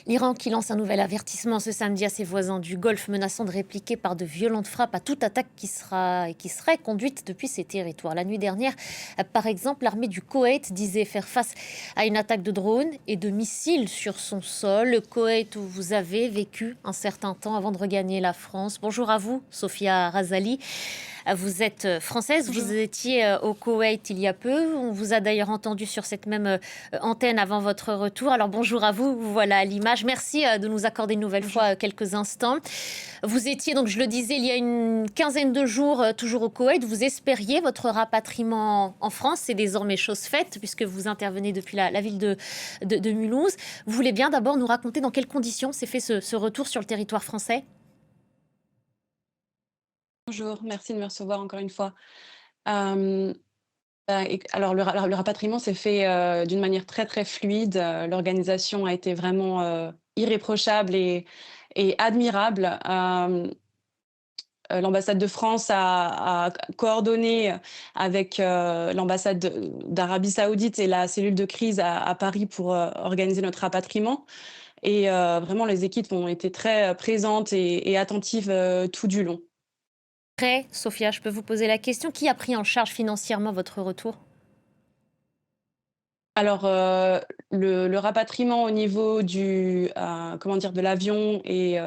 L'Iran qui lance un nouvel avertissement ce samedi à ses voisins du Golfe, menaçant de répliquer par de violentes frappes à toute attaque qui serait conduite depuis ses territoires. La nuit dernière, par exemple, l'armée du Koweït disait faire face à une attaque de drones et de missiles sur son sol. Le Koweït où vous avez vécu un certain temps avant de regagner la France. Bonjour à vous, Sophia Razali. Vous êtes française, vous Bonjour. étiez au Koweït il y a peu. On vous a d'ailleurs entendu sur cette même antenne avant votre retour. Alors bonjour à vous, vous voilà à l'image. Merci de nous accorder une nouvelle Bonjour. fois quelques instants. Vous étiez, donc je le disais, il y a une quinzaine de jours toujours au Koweït. Vous espériez votre rapatriement en France. C'est désormais chose faite puisque vous intervenez depuis la ville de Mulhouse. Vous voulez bien d'abord nous raconter dans quelles conditions s'est fait ce retour sur le territoire français? Bonjour, merci de me recevoir encore une fois. Hem, alors le rapatriement s'est fait, d'une manière très, très fluide. L'organisation a été vraiment, irréprochable et admirable. L'ambassade de France a coordonné avec, l'ambassade d'Arabie Saoudite et la cellule de crise à Paris pour, organiser notre rapatriement et vraiment les équipes ont été très, présentes et attentives, tout du long. Après, Sophia, je peux vous poser la question, qui a pris en charge financièrement votre retour? Alors, le rapatriement au niveau comment dire? De l'avion et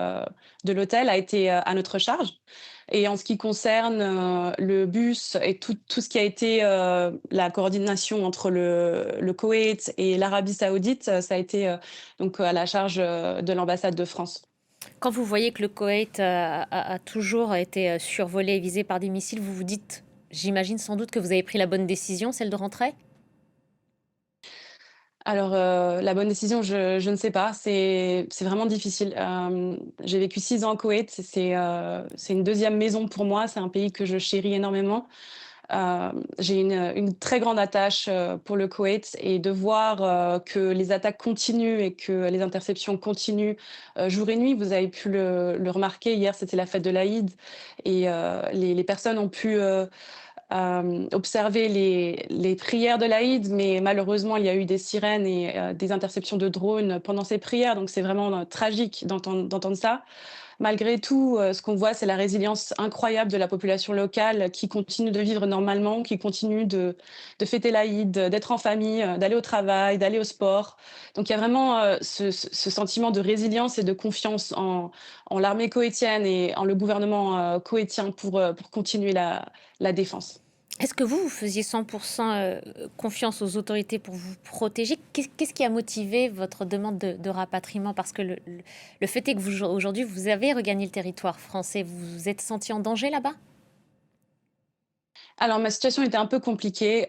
de l'hôtel a été, à notre charge et en ce qui concerne, le bus et tout ce qui a été, la coordination entre le Koweït et l'Arabie Saoudite, ça a été, donc à la charge, de l'ambassade de France. Quand vous voyez que le Koweït a toujours été survolé et visé par des missiles, vous vous dites, j'imagine sans doute que vous avez pris la bonne décision, celle de rentrer? Alors, la bonne décision, je ne sais pas, c'est vraiment difficile. J'ai vécu 6 ans au Koweït, c'est une deuxième maison pour moi, c'est un pays que je chéris énormément. J'ai une très grande attache, pour le Koweït et de voir, que les attaques continuent et que les interceptions continuent, jour et nuit. Vous avez pu le remarquer, hier, c'était la fête de l'Aïd et les personnes ont pu, observer les prières de l'Aïd, mais malheureusement, il y a eu des sirènes et des interceptions de drones pendant ces prières, donc c'est vraiment, tragique d'entendre ça. Malgré tout, ce qu'on voit, c'est la résilience incroyable de la population locale qui continue de vivre normalement, qui continue de fêter l'Aïd, d'être en famille, d'aller au travail, d'aller au sport. Donc il y a vraiment, ce sentiment de résilience et de confiance en l'armée koweïtienne et en le gouvernement, koweïtien pour continuer la défense. Est-ce que vous faisiez 100% confiance aux autorités pour vous protéger? Qu'est-ce qui a motivé votre demande de rapatriement? Parce que le fait est que aujourd'hui, vous avez regagné le territoire français. Vous vous êtes senti en danger là-bas? Alors ma situation était un peu compliquée,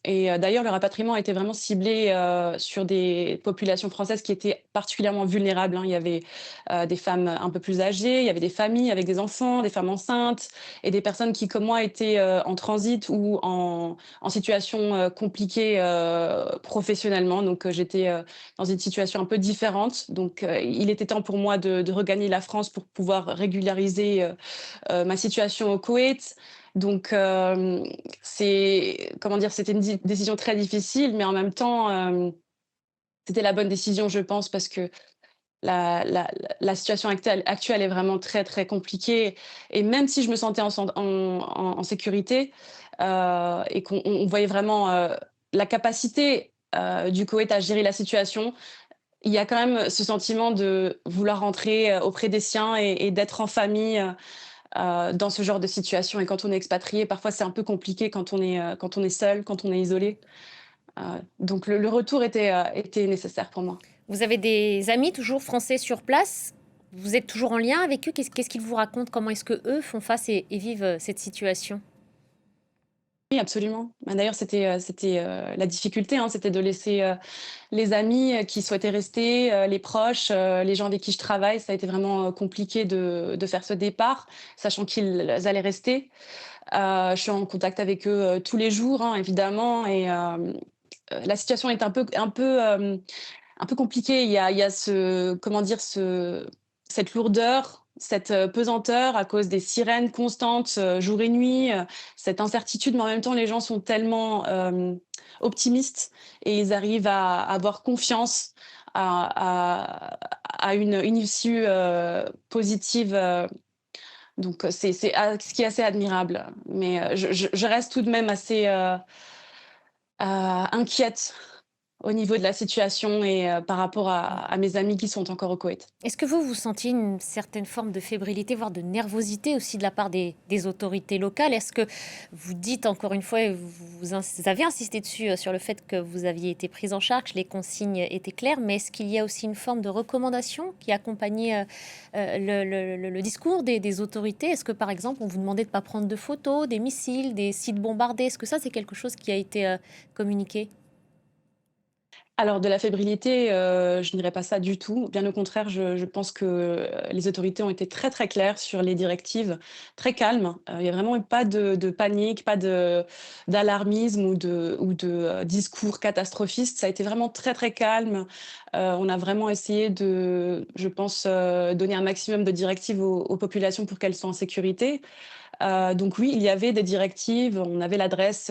et d'ailleurs le rapatriement était vraiment ciblé, sur des populations françaises qui étaient particulièrement vulnérables, hein. Il y avait, des femmes un peu plus âgées, il y avait des familles avec des enfants, des femmes enceintes et des personnes qui, comme moi, étaient, en transit ou en situation, compliquée, professionnellement. Donc, j'étais, dans une situation un peu différente. Donc, il était temps pour moi de regagner la France pour pouvoir régulariser, ma situation au Koweït. Donc, c'est comment dire? C'était une décision très difficile, mais en même temps, c'était la bonne décision, je pense, parce que la situation actuelle est vraiment très, très compliquée et même si je me sentais en sécurité, et qu'on voyait vraiment, la capacité, du Koweït à gérer la situation, il y a quand même ce sentiment de vouloir rentrer, auprès des siens et d'être en famille, dans ce genre de situation et quand on est expatrié, parfois c'est un peu compliqué quand on est seul, quand on est isolé. Donc le retour était nécessaire pour moi. Vous avez des amis toujours français sur place? Vous êtes toujours en lien avec eux? Qu'est-ce qu'ils vous racontent? Comment est-ce que eux font face et vivent cette situation? Oui, absolument. Bah, d'ailleurs, c'était, la difficulté, hein, c'était de laisser, les amis, qui souhaitaient rester, les proches, les gens avec qui je travaille. Ça a été vraiment, compliqué de faire ce départ, sachant qu'ils allaient rester. Je suis en contact avec eux, tous les jours, hein, évidemment et la situation est un peu compliqué. Il y a ce comment dire? Cette lourdeur, cette, pesanteur à cause des sirènes constantes, jour et nuit, cette incertitude, mais en même temps, les gens sont tellement, optimistes et ils arrivent à avoir confiance, à une issue, positive, donc ce qui est assez admirable. Mais, je reste tout de même assez, inquiète au niveau de la situation et par rapport à mes amis qui sont encore au Koweït. Est-ce que vous sentiez une certaine forme de fébrilité, voire de nervosité aussi de la part des autorités locales? Est-ce que vous dites encore une fois, et vous avez insisté dessus, sur le fait que vous aviez été prise en charge, les consignes étaient claires, mais est-ce qu'il y a aussi une forme de recommandation qui accompagnait le discours des autorités? Est-ce que par exemple, on vous demandait de ne pas prendre de photos des missiles, des sites bombardés? Est-ce que ça, c'est quelque chose qui a été communiqué? Alors de la fébrilité, je ne dirais pas ça du tout. Bien au contraire, je pense que, les autorités ont été très, très claires sur les directives, très calmes. Il y a vraiment eu pas de panique, pas d'alarmisme ou de discours catastrophistes. Ça a été vraiment très, très calme. On a vraiment essayé de, je pense, donner un maximum de directives aux populations pour qu'elles soient en sécurité. Donc oui, il y avait des directives, on avait l'adresse,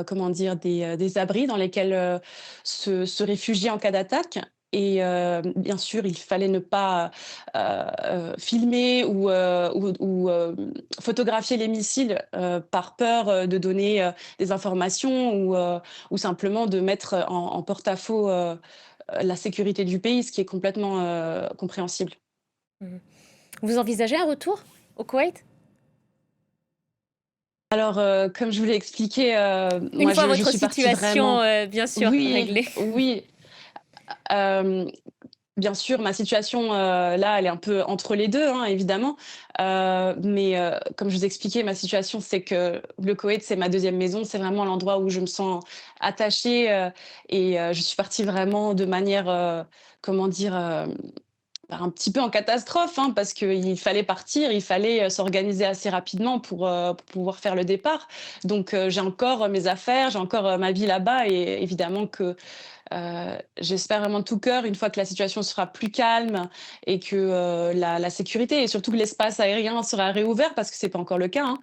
comment dire? Des abris dans lesquels, se réfugier en cas d'attaque et bien sûr, il fallait ne pas, filmer ou photographier les missiles, par peur, de donner, des informations ou simplement de mettre en porte-à-faux, la sécurité du pays, ce qui est complètement, compréhensible. Mmh. Vous envisagez un retour au Koweït? Alors, comme je vous l'ai expliqué, Une moi fois je votre suis partie situation, vraiment bien sûr, oui, réglée. oui, hem bien sûr, ma situation, là, elle est un peu entre les 2, hein, évidemment. Mais, comme je vous expliquais, ma situation, c'est que le Koweït, c'est ma deuxième maison. C'est vraiment l'endroit où je me sens attachée, et je suis partie vraiment de manière, comment dire? Bah, un petit peu en catastrophe, hein, parce qu'il fallait partir, il fallait, s'organiser assez rapidement pour pouvoir faire le départ. Donc, j'ai encore mes affaires, j'ai encore, ma vie là-bas et évidemment que j'espère vraiment de tout cœur, une fois que la situation sera plus calme et que, la sécurité et surtout que l'espace aérien sera réouvert, parce que c'est pas encore le cas,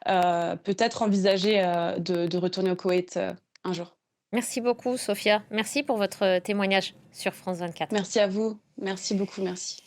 hein, peut-être envisager, de retourner au Koweït, un jour. Merci beaucoup, Sophia. Merci pour votre témoignage sur France 24. Merci à vous. Merci beaucoup, merci.